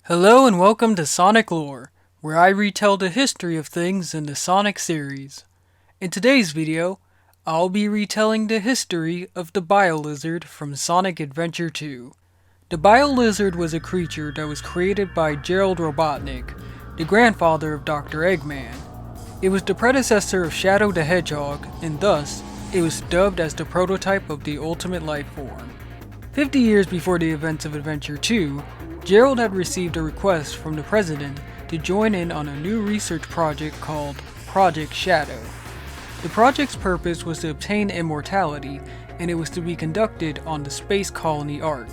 Hello and welcome to Sonic Lore, where I retell the history of things in the Sonic series. In today's video, I'll be retelling the history of the Biolizard from Sonic Adventure 2. The Biolizard was a creature that was created by Gerald Robotnik, the grandfather of Dr. Eggman. It was the predecessor of Shadow the Hedgehog, and thus, it was dubbed as the prototype of the ultimate life form. 50 years before the events of Adventure 2, Gerald had received a request from the president to join in on a new research project called Project Shadow. The project's purpose was to obtain immortality, and it was to be conducted on the space colony Ark.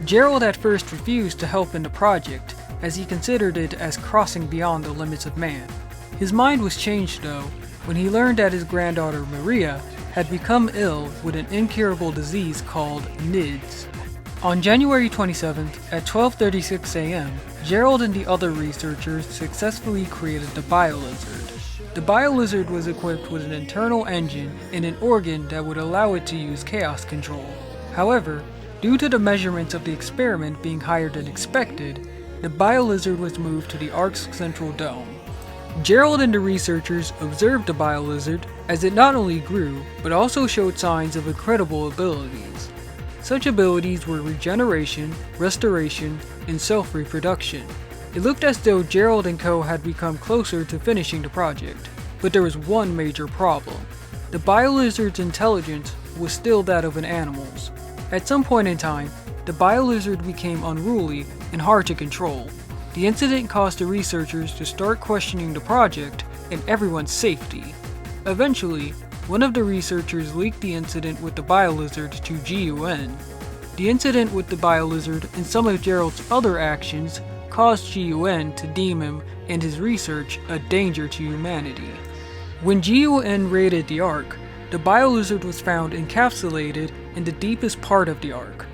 Gerald at first refused to help in the project, as he considered it as crossing beyond the limits of man. His mind was changed though, when he learned that his granddaughter Maria had become ill with an incurable disease called NIDS. On January 27th at 12:36 a.m., Gerald and the other researchers successfully created the Biolizard. The Biolizard was equipped with an internal engine and an organ that would allow it to use chaos control. However, due to the measurements of the experiment being higher than expected, the Biolizard was moved to the Ark's central dome. Gerald and the researchers observed the Biolizard as it not only grew, but also showed signs of incredible abilities. Such abilities were regeneration, restoration, and self-reproduction. It looked as though Gerald and co had become closer to finishing the project, but there was one major problem. The Biolizard's intelligence was still that of an animal's. At some point in time, the Biolizard became unruly and hard to control. The incident caused the researchers to start questioning the project and everyone's safety. Eventually, one of the researchers leaked the incident with the Biolizard to GUN. The incident with the Biolizard and some of Gerald's other actions caused GUN to deem him and his research a danger to humanity. When GUN raided the Ark, the Biolizard was found encapsulated in the deepest part of the Ark.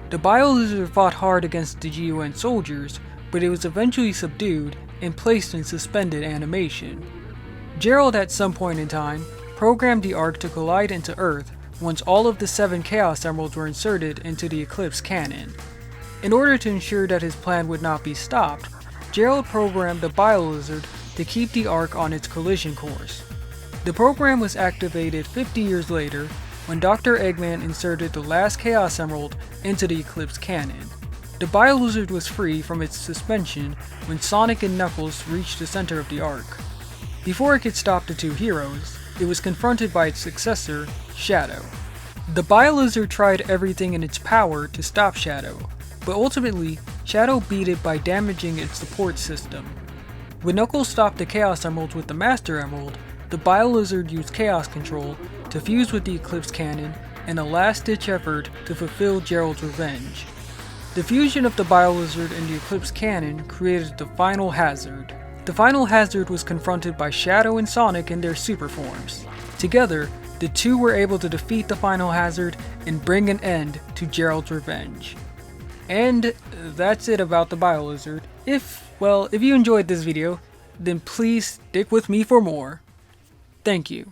The Biolizard fought hard against the GUN soldiers, but it was eventually subdued and placed in suspended animation. Gerald at some point in time programmed the Ark to collide into Earth once all of the 7 Chaos Emeralds were inserted into the Eclipse cannon. In order to ensure that his plan would not be stopped, Gerald programmed the Biolizard to keep the Ark on its collision course. The program was activated 50 years later when Dr. Eggman inserted the last Chaos Emerald into the Eclipse cannon. The Biolizard was free from its suspension when Sonic and Knuckles reached the center of the Ark. Before it could stop the two heroes, it was confronted by its successor, Shadow. The Biolizard tried everything in its power to stop Shadow, but ultimately, Shadow beat it by damaging its support system. When Knuckles stopped the Chaos Emeralds with the Master Emerald, the Biolizard used Chaos Control to fuse with the Eclipse Cannon in a last-ditch effort to fulfill Gerald's revenge. The fusion of the Biolizard and the Eclipse Cannon created the Final Hazard. The Final Hazard was confronted by Shadow and Sonic in their super forms. Together, the two were able to defeat the Final Hazard and bring an end to Gerald's revenge. And that's it about the Biolizard. If you enjoyed this video, then please stick with me for more. Thank you.